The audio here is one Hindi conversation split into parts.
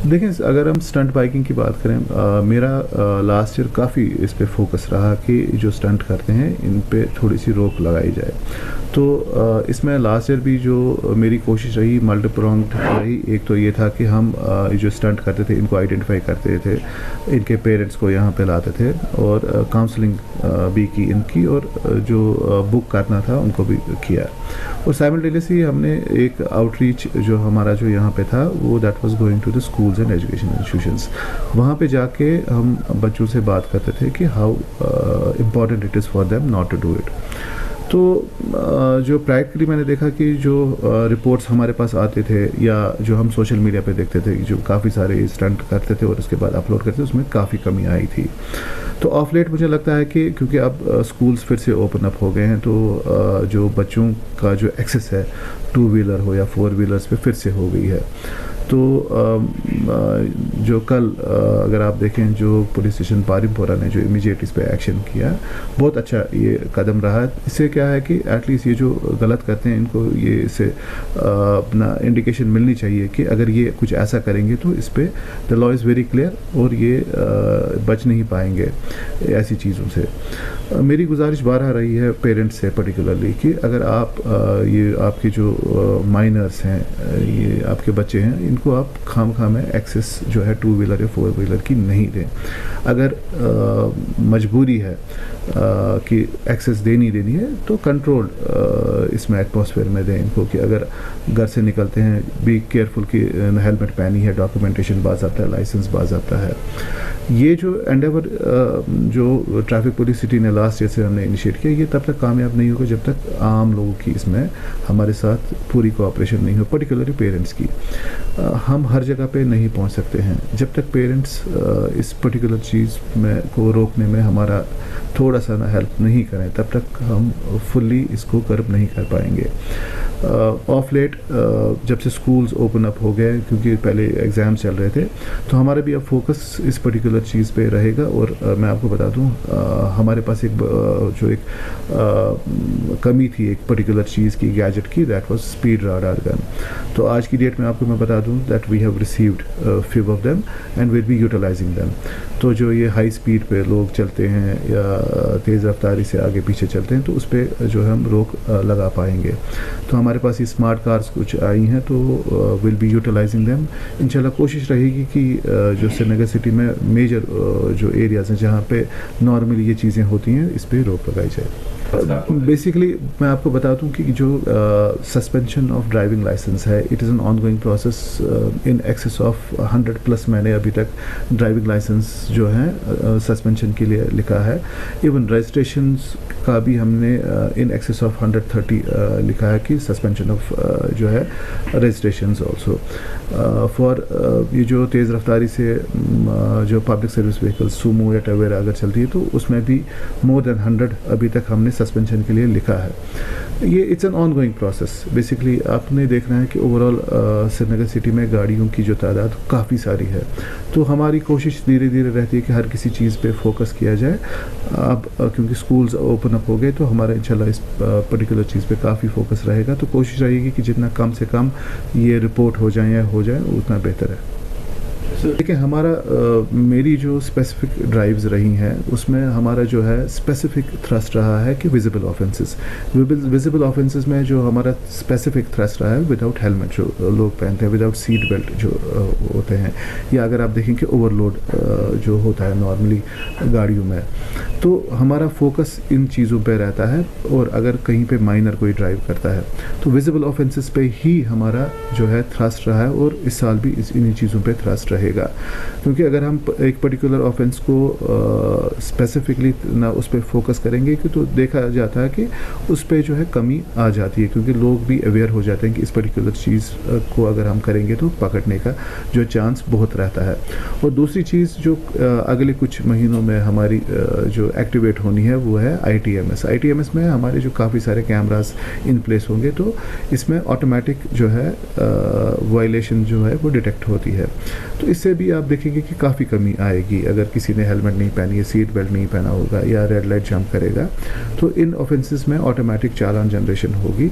देखिए, अगर हम स्टंट बाइकिंग की बात करें, मेरा लास्ट ईयर काफ़ी इस पे फोकस रहा कि जो स्टंट करते हैं इन पे थोड़ी सी रोक लगाई जाए। तो इसमें लास्ट ईयर भी जो मेरी कोशिश रही मल्टी प्रोंग्ड रही। एक तो ये था कि हम जो स्टंट करते थे इनको आइडेंटिफाई करते थे, इनके पेरेंट्स को यहाँ पे लाते थे और काउंसलिंग भी की इनकी, और जो बुक करना था उनको भी किया। और साइमल्टेनियसली हमने एक आउटरीच जो हमारा जो यहाँ पे था वो that was going to the schools and education institutions. वहाँ पे जाके हम बच्चों से बात करते थे कि how important it is for them not to do it. तो जो प्रैक्टिकली मैंने देखा कि जो रिपोर्ट्स हमारे पास आते थे या जो हम सोशल मीडिया पे देखते थे जो काफ़ी सारे स्टंट करते थे और उसके बाद अपलोड करते थे, उसमें काफ़ी कमी आई थी। तो ऑफ लेट मुझे लगता है कि क्योंकि अब स्कूल्स फिर से ओपन अप हो गए हैं, तो जो बच्चों का जो एक्सेस है टू व्हीलर हो या फोर व्हीलर्स पे फिर से हो गई है। तो जो कल अगर आप देखें जो पुलिस स्टेशन पारिमपोरा ने जो इमीडिएट इस पे एक्शन किया, बहुत अच्छा ये कदम रहा है। इससे क्या है कि एटलीस्ट ये जो गलत करते हैं इनको ये इससे अपना इंडिकेशन मिलनी चाहिए कि अगर ये कुछ ऐसा करेंगे तो इस पे the law is very clear और ये बच नहीं पाएंगे ऐसी चीज़ों से। मेरी गुजारिश बारहा रही है पेरेंट्स से पर्टिकुलरली कि अगर आप ये आपके जो माइनर्स हैं, ये आपके बच्चे हैं, इनको आप खाम में एक्सेस जो है टू व्हीलर या फोर व्हीलर की नहीं दें। अगर मजबूरी है कि एक्सेस देनी है तो कंट्रोल इसमें एटमॉस्फेयर में दें इनको, कि अगर घर से निकलते हैं बी केयरफुल कि हेलमेट पहनी है, डॉक्यूमेंटेशन बाज़ाब्ता है, लाइसेंस बाज़ाब्ता है। ये जो एंडेवर जो ट्रैफिक पुलिस सिटी ने लास्ट ईयर से हमने इनिशिएट किया, ये तब तक कामयाब नहीं होगा जब तक आम लोगों की इसमें हमारे साथ पूरी कोऑपरेशन नहीं हो, पर्टिकुलरली पेरेंट्स की। हम हर जगह पे नहीं पहुंच सकते हैं। जब तक पेरेंट्स इस पर्टिकुलर चीज़ में को रोकने में हमारा थोड़ा सा ना हेल्प नहीं करें, तब तक हम फुल्ली इसको कर्ब नहीं कर पाएंगे। ऑफ लेट जब से स्कूल्स ओपन अप हो गए, क्योंकि पहले एग्ज़ाम चल रहे थे, तो हमारा भी अब फोकस इस पर्टिकुलर चीज़ पे रहेगा। और मैं आपको बता दूं, हमारे पास एक जो एक कमी थी एक पर्टिकुलर चीज़ की, गैजेट की, that was speed radar gun. तो आज की डेट में आपको मैं बता दूं that we have received few of them and will be utilising them. तो जो ये हाई स्पीड पे लोग चलते हैं या तेज़ रफ्तारी से आगे पीछे चलते हैं, तो उस पर जो है हम रोक लगा पाएंगे। तो हमारे पास ये स्मार्ट कार्स कुछ आई हैं, तो विल बी यूटिलाइजिंग देम। इंशाल्लाह कोशिश रहेगी कि जो श्रीनगर सिटी में मेजर जो एरियाज़ हैं जहाँ पे नॉर्मली ये चीज़ें होती हैं, इस पर रोक लगाई जाए। बेसिकली मैं आपको बता दूं कि जो सस्पेंशन ऑफ ड्राइविंग लाइसेंस है, it is an on going process in excess of 100+ मैंने अभी तक ड्राइविंग लाइसेंस जो है सस्पेंशन के लिए लिखा है। इवन रजिस्ट्रेशंस का भी हमने इन एक्सेस ऑफ 130 लिखा है कि सस्पेंशन ऑफ जो है रजिस्ट्रेशंस ऑल्सो फॉर ये जो तेज़ रफ्तारी से जो पब्लिक सर्विस व्हीकल सूमो या टवेरा अगर चलती है, तो उसमें भी मोर देन 100 अभी तक हमने सस्पेंशन के लिए लिखा है। ये it's an on going process. Basically आपने देखना है कि ओवरऑल श्रीनगर सिटी में गाड़ियों की जो तादाद काफ़ी सारी है, तो हमारी कोशिश धीरे धीरे रहती है कि हर किसी चीज़ पे फोकस किया जाए। अब क्योंकि स्कूल्स ओपन अप हो गए, तो हमारा इंशाल्लाह इस पर्टिकुलर चीज़ पे काफ़ी फोकस रहेगा। तो कोशिश रहेगी कि जितना कम से कम ये रिपोर्ट हो जाए या हो जाए उतना बेहतर है। देखिए, हमारा मेरी जो स्पेसिफिक ड्राइव्स रही हैं उसमें हमारा जो है स्पेसिफिक थ्रस्ट रहा है कि विजिबल ऑफेंसेस। विजिबल ऑफेंसेस में जो हमारा स्पेसिफिक थ्रस्ट रहा है विदाउट हेलमेट जो लोग पहनते हैं, विदाउट सीट बेल्ट जो होते हैं, या अगर आप देखें कि ओवरलोड जो होता है नॉर्मली गाड़ियों में, तो हमारा फोकस इन चीज़ों पे रहता है। और अगर कहीं पे माइनर कोई ड्राइव करता है तो विजिबल ऑफेंसेस पे ही हमारा जो है थ्रस्ट रहा है, और इस साल भी इन्हीं चीज़ों पे थ्रस्ट रहेगा। क्योंकि अगर हम एक पर्टिकुलर ऑफेंस को स्पेसिफिकली ना उस पर फोकस करेंगे कि तो देखा जाता है कि उस पर जो है कमी आ जाती है, क्योंकि लोग भी अवेयर हो जाते हैं कि इस पर्टिकुलर चीज़ को अगर हम करेंगे तो पकड़ने का जो चांस बहुत रहता है। और दूसरी चीज़ जो अगले कुछ महीनों में हमारी जो एक्टिवेट होनी है वो है ITMS। ITMS में हमारे जो काफ़ी सारे कैमरास इन प्लेस होंगे, तो इसमें ऑटोमेटिक जो है वायलेशन जो है वो डिटेक्ट होती है। तो इससे भी आप देखेंगे कि काफ़ी कमी आएगी। अगर किसी ने हेलमेट नहीं पहनी है, सीट बेल्ट नहीं पहना होगा या रेड लाइट जंप करेगा, तो इन ऑफेंसेस में ऑटोमेटिक चालान जनरेशन होगी।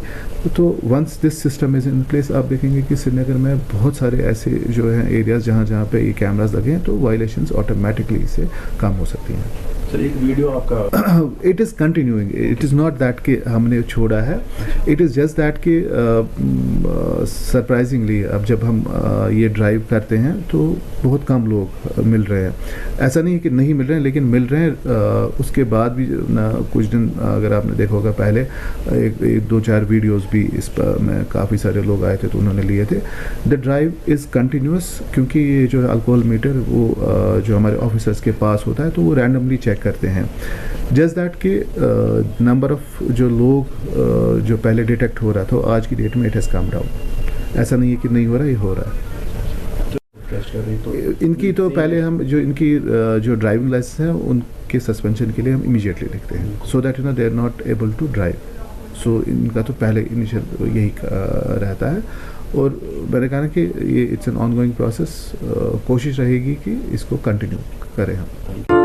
तो once this system is in place, आप देखेंगे कि श्रीनगर में बहुत सारे ऐसे जो हैं एरियाज़ जहाँ जहाँ पे ये कैमरास लगे हैं, तो वायलेशंस ऑटोमेटिकली इससे कम हो सकती हैं। सर एक वीडियो आपका it is continuing, it is not that कि हमने छोड़ा है, इट इज़ जस्ट दैट कि सरप्राइजिंगली अब जब हम ये ड्राइव करते हैं तो बहुत कम लोग मिल रहे हैं। ऐसा नहीं कि नहीं मिल रहे हैं, लेकिन मिल रहे हैं। उसके बाद भी ना कुछ दिन अगर आपने देखा होगा पहले एक दो चार वीडियोस भी इस पर में काफ़ी सारे लोग आए थे तो उन्होंने लिए थे। द ड्राइव इज़ कंटिन्यूस, क्योंकि ये जो है अल्कोहल मीटर वो जो हमारे ऑफिसर्स के पास होता है तो वो रैंडमली चेक करते हैं। जस्ट दैट कि नंबर ऑफ जो लोग जो पहले डिटेक्ट हो रहा था आज की डेट में इट हैज़ कम डाउन। ऐसा नहीं है कि नहीं हो रहा, ये हो रहा है। इनकी तो पहले हम जो इनकी जो ड्राइविंग लाइसेंस है उनके सस्पेंशन के लिए हम इमीडिएटली लिखते हैं, so that you know they are not able to drive. So इनका तो पहले इनिशियल यही रहता है। और मैंने कहा कि ये इट्स एन ऑनगोइंग प्रोसेस, कोशिश रहेगी कि इसको कंटिन्यू करें हम।